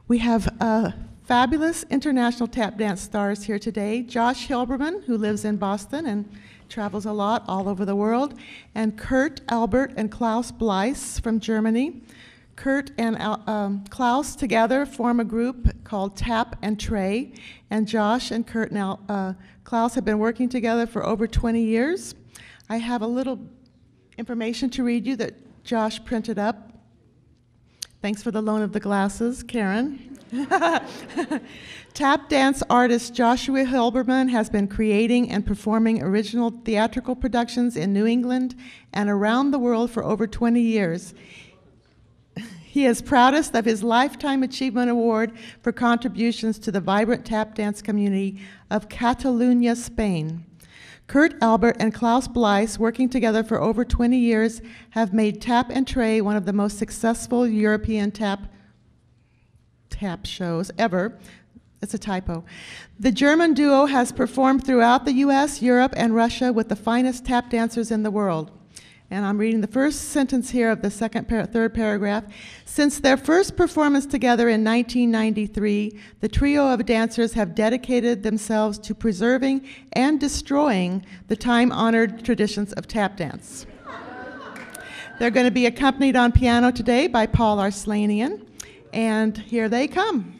We have fabulous international tap dance stars here today. Josh Hilberman, who lives in Boston and travels a lot all over the world, and Kurt Albert and Klaus Bleiss from Germany. Kurt and Klaus together form a group called Tap and Tray, and Josh and Kurt and Klaus have been working together for over 20 years. I have a little information to read you that Josh printed up. Thanks for the loan of the glasses, Karen. Tap dance artist Joshua Hilberman has been creating and performing original theatrical productions in New England and around the world for over 20 years. He is proudest of his Lifetime Achievement Award for contributions to the vibrant tap dance community of Catalunya, Spain. Kurt Albert and Klaus Bleiss, working together for over 20 years, have made Tap and Tray one of the most successful European tap shows ever. It's a typo. The German duo has performed throughout the US, Europe, and Russia with the finest tap dancers in the world. And I'm reading the first sentence here of the third paragraph. Since their first performance together in 1993, the trio of dancers have dedicated themselves to preserving and destroying the time-honored traditions of tap dance. They're going to be accompanied on piano today by Paul Arslanian, and here they come.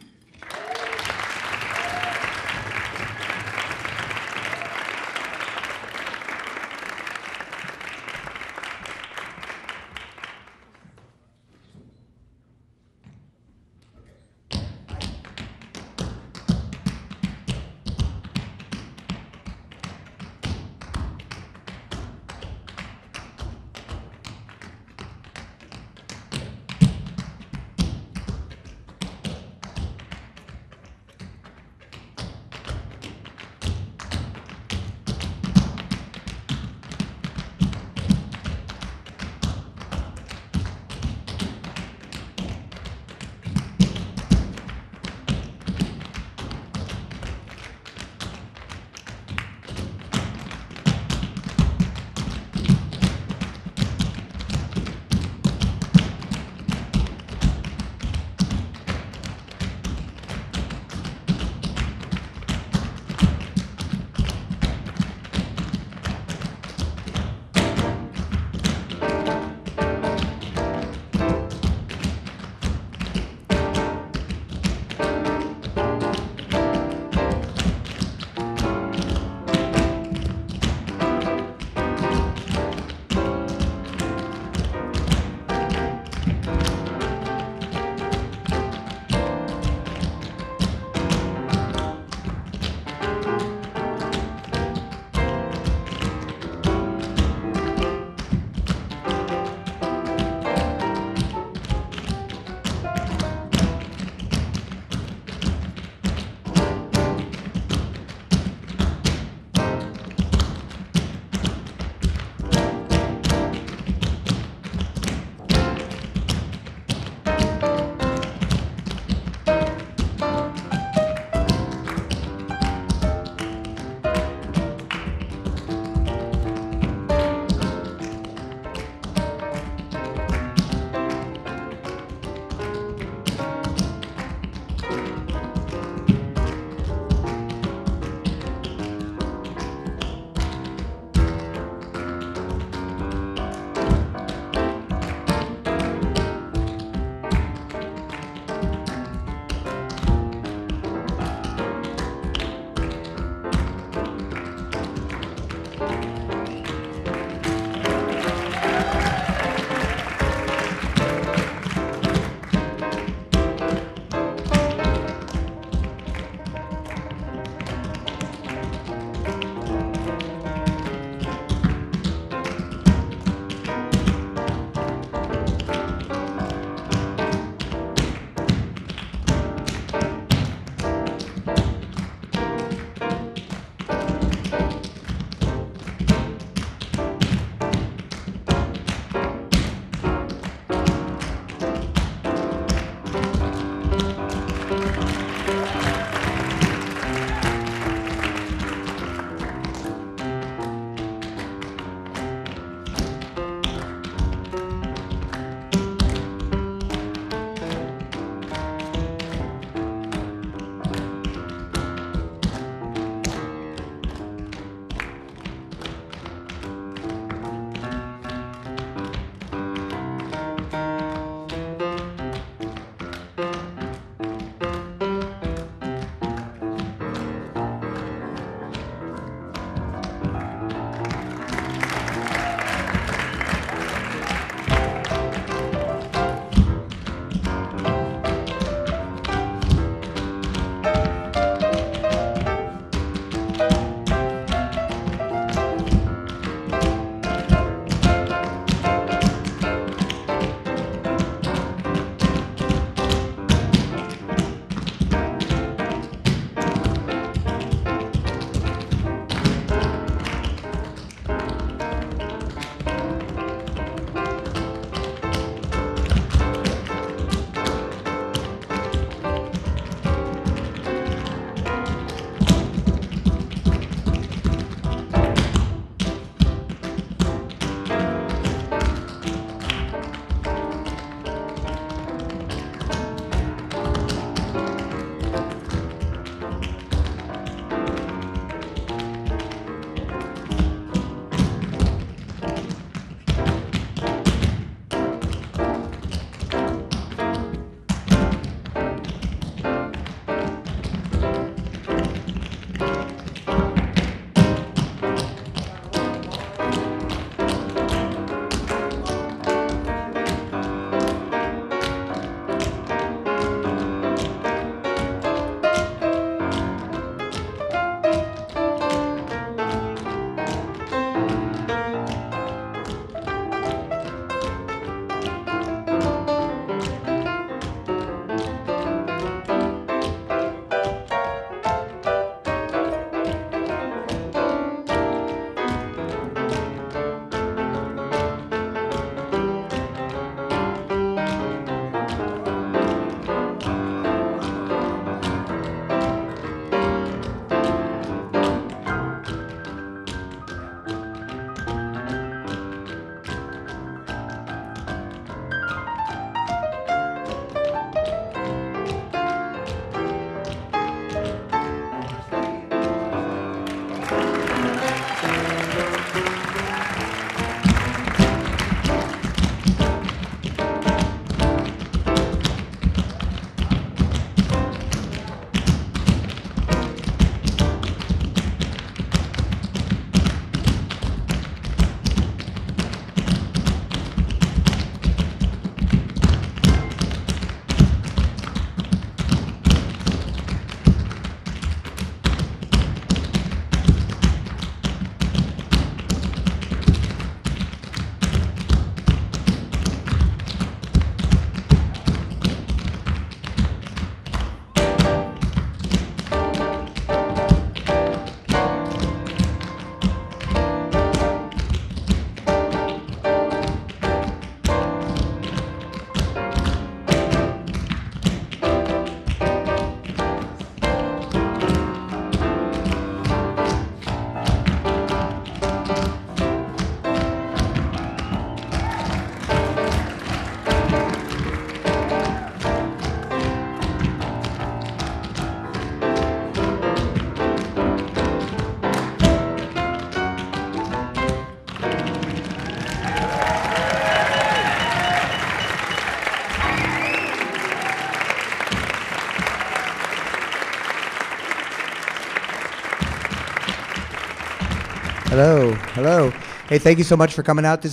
Hello, hello. Hey, thank you so much for coming out.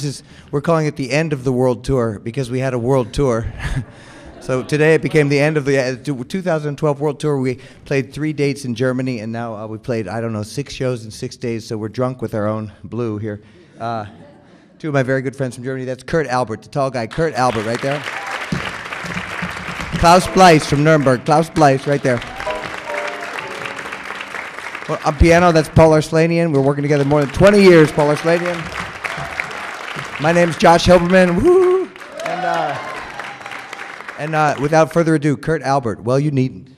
We're calling it the end of the world tour because we had a world tour. So today it became the end of the 2012 world tour. We played 3 dates in Germany, and now we played, I don't know, 6 shows in 6 days, so we're drunk with our own blue here. 2 of my very good friends from Germany. That's Kurt Albert, the tall guy. Kurt Albert, right there. Klaus Bleis from Nuremberg. Klaus Bleis, right there. Well, on piano, that's Paul Arslanian. We're working together more than 20 years, Paul Arslanian. My name's Josh Hilberman. Woo! And without further ado, Kurt Albert. Well, you needn't.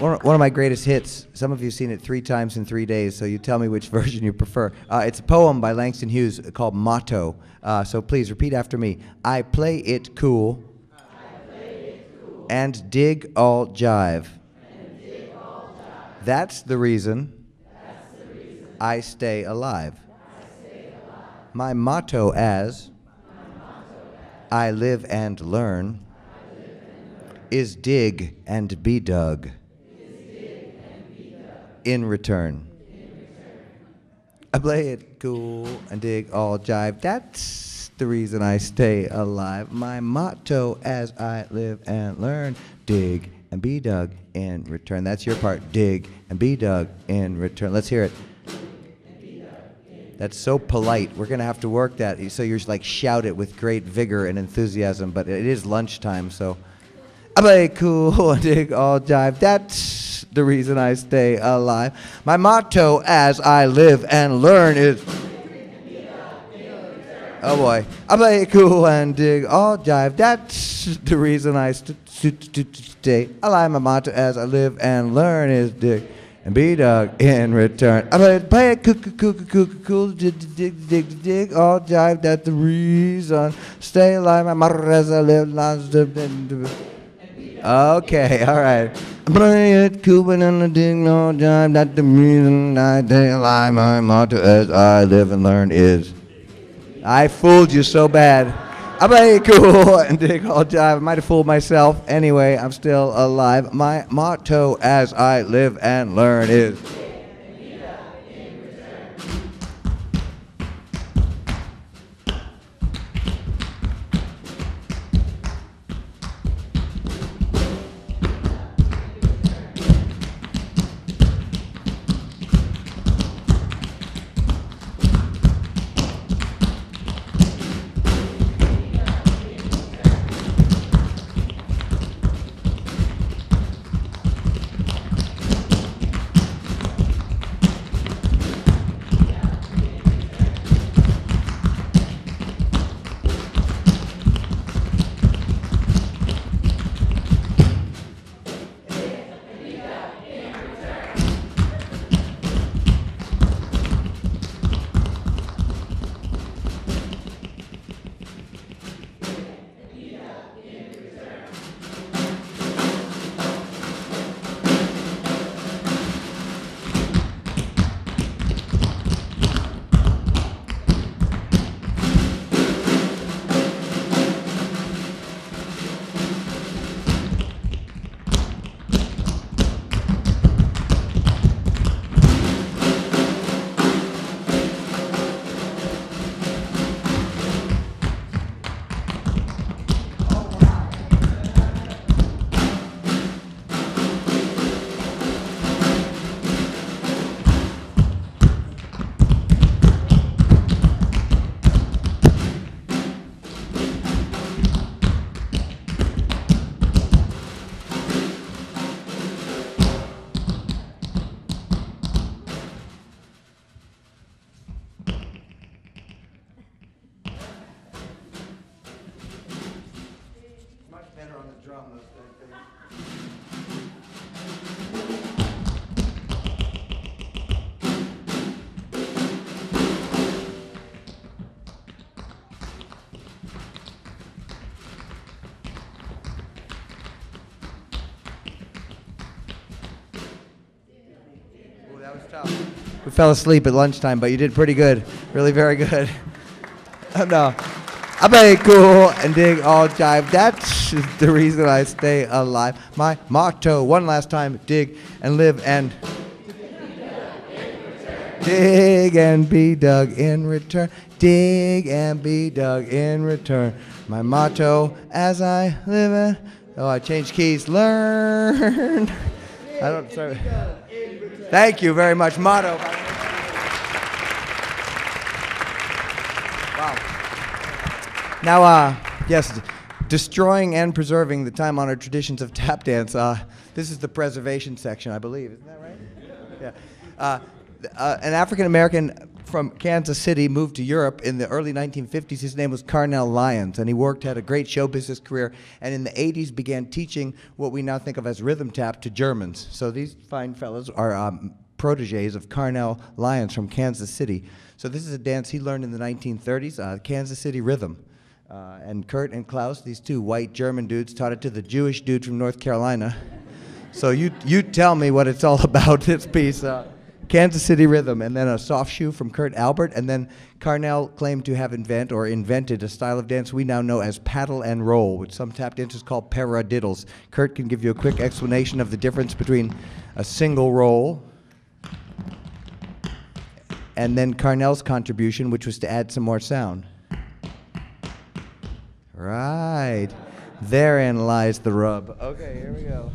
one of my greatest hits. Some of you have seen it 3 times in 3 days, so you tell me which version you prefer. It's a poem by Langston Hughes called Motto. So please repeat after me. I play it cool, and dig all jive. That's the reason I stay alive. My motto as I live and learn is dig and be dug in return. I play it cool and dig all jive. That's the reason I stay alive. My motto as I live and learn, dig and be dug in return. That's your part, dig and be dug in return. Let's hear it. That's so polite. We're going to have to work that so you're like shout it with great vigor and enthusiasm, but it is lunchtime, so I play cool and dig all jive. That's the reason I stay alive. My motto as I live and learn is, oh boy, I play cool and dig all jive. That's the reason I stay alive. My motto as I live and learn is dig and be dug in return. I play it cool, dig all jive. That's the reason stay alive. My motto as I live and okay, all right. I play it cool and dig all jive. That's the reason I stay alive. My motto as I live and learn is, I fooled you so bad. I play it cool and dig all jive. I might have fooled myself. Anyway, I'm still alive. My motto as I live and learn is, that was tough. We fell asleep at lunchtime, but you did pretty good. Really very good. No. I play it cool and dig all jive. That's the reason I stay alive. My motto, one last time, dig and live and dig and be dug in return. Dig and be dug in return. My motto as I live and, oh, I changed keys, learn. I don't, sorry. Thank you very much. Motto. Wow. Now, yes, destroying and preserving the time-honored traditions of tap dance. This is the preservation section, I believe. Isn't that right? Yeah. An African-American from Kansas City moved to Europe in the early 1950s. His name was Carnell Lyons, and he had a great show business career, and in the 80s began teaching what we now think of as rhythm tap to Germans. So these fine fellows are proteges of Carnell Lyons from Kansas City. So this is a dance he learned in the 1930s, Kansas City rhythm. And Kurt and Klaus, these two white German dudes, taught it to the Jewish dude from North Carolina. So you tell me what it's all about, this piece. Kansas City rhythm, and then a soft shoe from Kurt Albert, and then Carnell claimed to have invented a style of dance we now know as paddle and roll, which some tap dancers call paradiddles. Kurt can give you a quick explanation of the difference between a single roll and then Carnell's contribution, which was to add some more sound. Right. Therein lies the rub. Okay, here we go.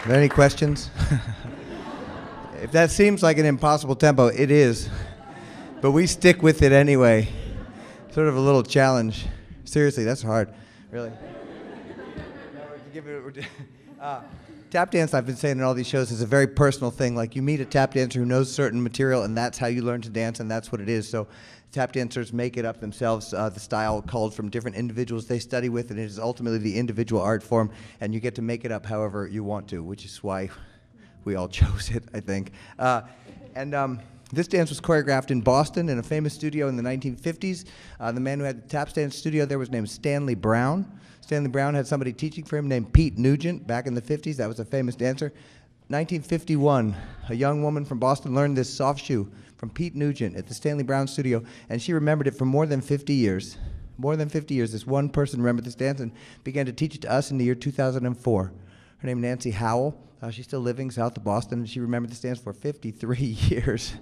Are there any questions? If that seems like an impossible tempo, it is. But we stick with it anyway. Sort of a little challenge. Seriously, that's hard. Really. Tap dance, I've been saying in all these shows, is a very personal thing. Like, you meet a tap dancer who knows certain material, and that's how you learn to dance, and that's what it is. So tap dancers make it up themselves, the style culled from different individuals they study with, and it is ultimately the individual art form, and you get to make it up however you want to, which is why we all chose it, I think. This dance was choreographed in Boston in a famous studio in the 1950s. The man who had the tap dance studio there was named Stanley Brown. Stanley Brown had somebody teaching for him named Pete Nugent back in the 50s. That was a famous dancer. 1951, a young woman from Boston learned this soft shoe from Pete Nugent at the Stanley Brown studio, and she remembered it for more than 50 years. More than 50 years, this one person remembered this dance and began to teach it to us in the year 2004. Her name is Nancy Howell. She's still living south of Boston, and she remembered this dance for 53 years.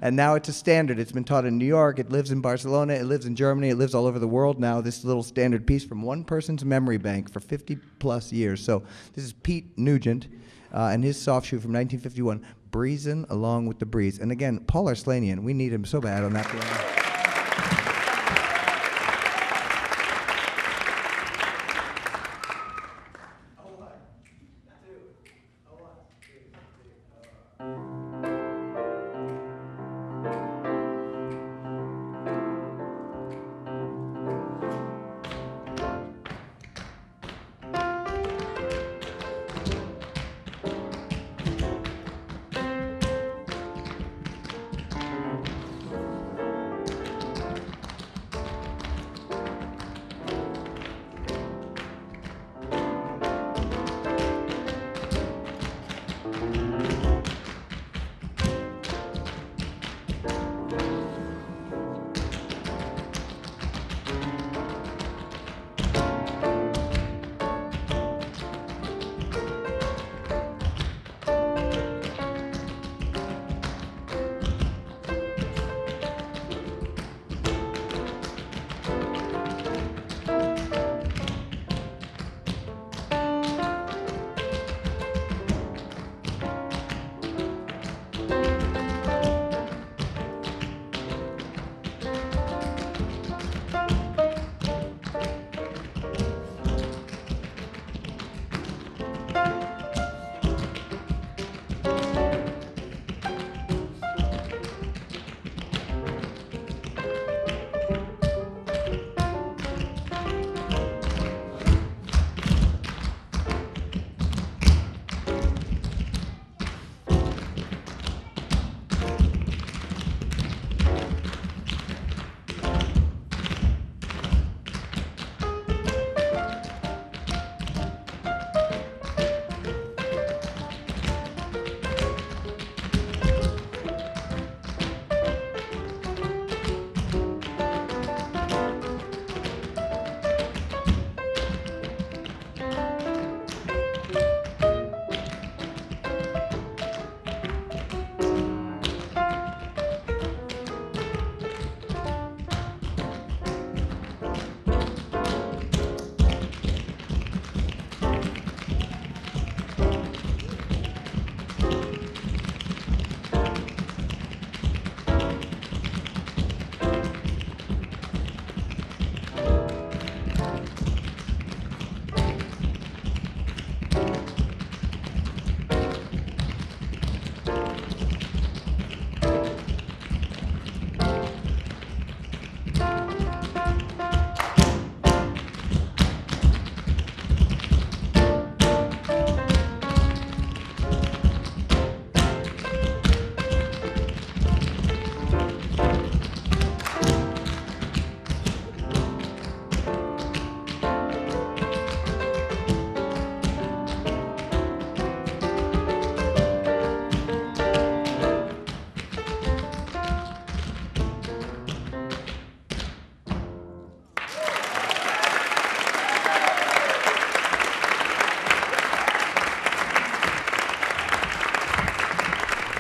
And now it's a standard. It's been taught in New York. It lives in Barcelona. It lives in Germany. It lives all over the world now, this little standard piece from one person's memory bank for 50-plus years. So this is Pete Nugent and his soft shoe from 1951, Breezin' Along with the Breeze. And again, Paul Arslanian, we need him so bad on that piano.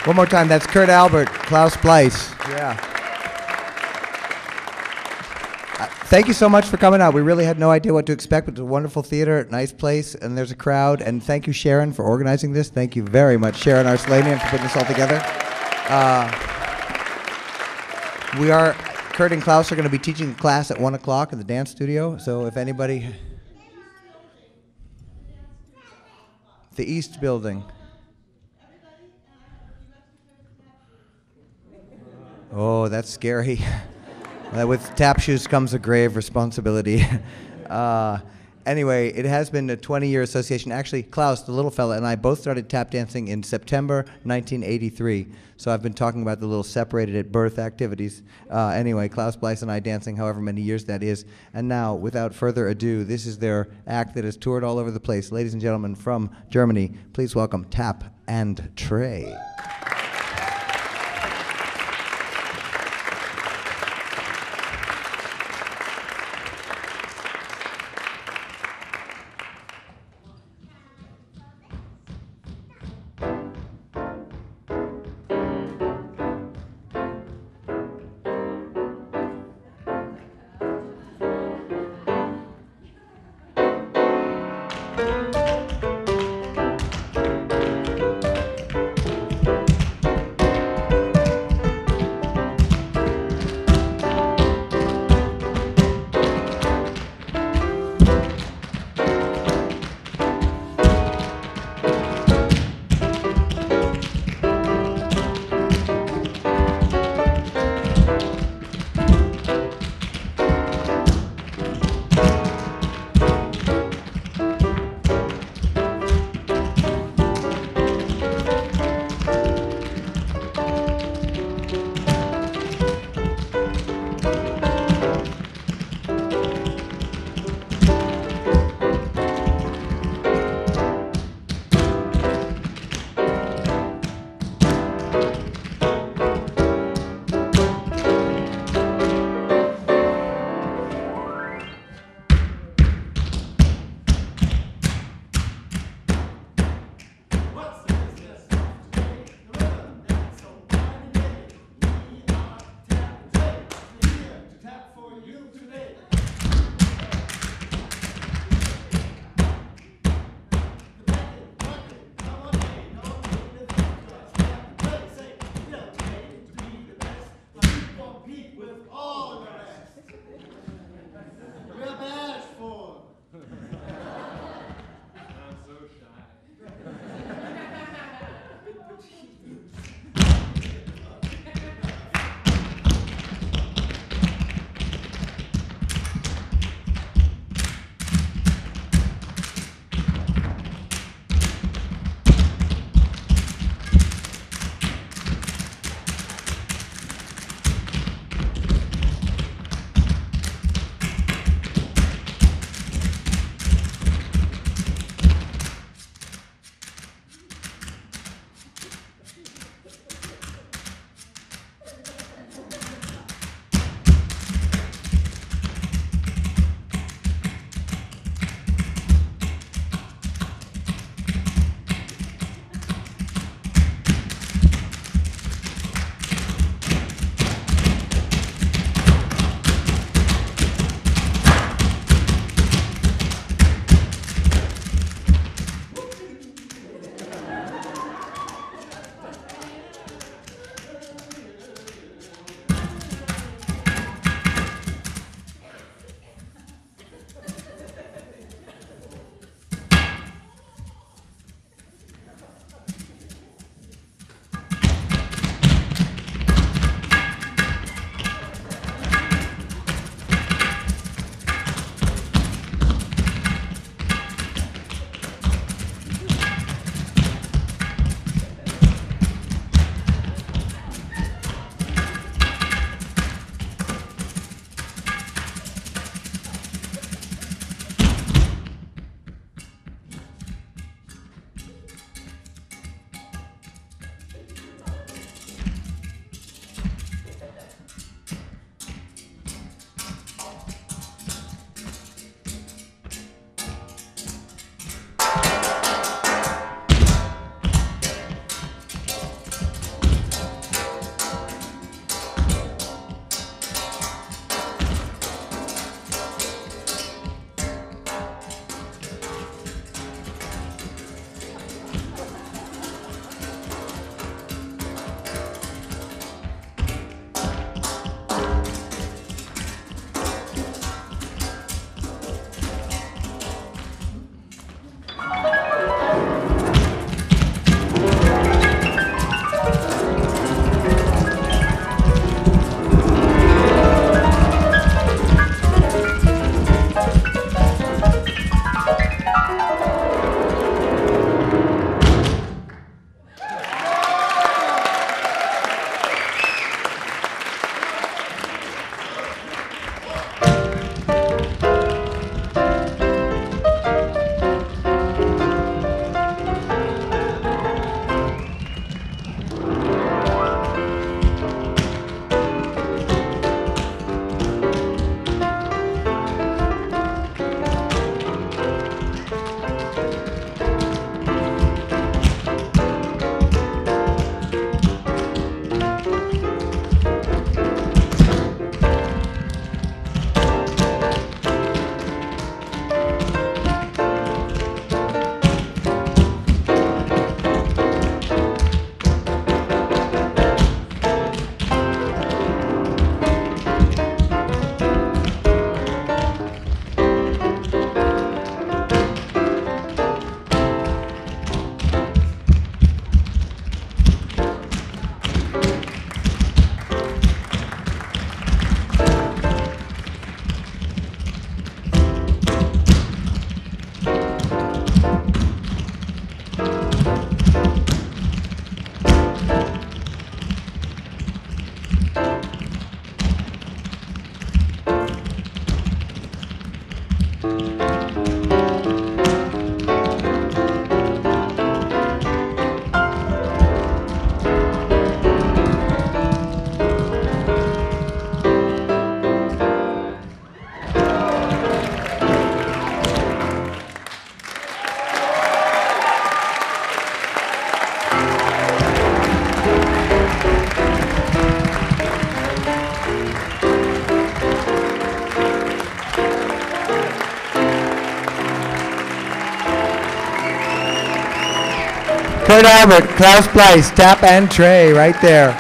One more time, that's Kurt Albert, Klaus Blythe. Yeah. thank you so much for coming out. We really had no idea what to expect, but it's a wonderful theater, nice place, and there's a crowd. And thank you, Sharon, for organizing this. Thank you very much, Sharon Arslanian, for putting this all together. Kurt and Klaus are going to be teaching a class at 1 o'clock in the dance studio. So if anybody, the East Building. Oh, that's scary. With tap shoes comes a grave responsibility. Anyway, it has been a 20-year association. Actually, Klaus, the little fella, and I both started tap dancing in September 1983. So I've been talking about the little separated at birth activities. Anyway, Klaus Blythe and I dancing however many years that is. And now, without further ado, this is their act that has toured all over the place. Ladies and gentlemen, from Germany, please welcome Tap and Trey. Kurt Albert, Klaus Bleiss, tap and tray right there.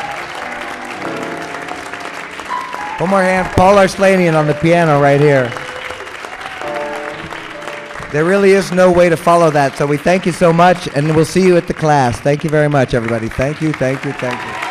One more hand, Paul Arslanian on the piano right here. There really is no way to follow that, so we thank you so much, and we'll see you at the class. Thank you very much, everybody. Thank you, thank you, thank you.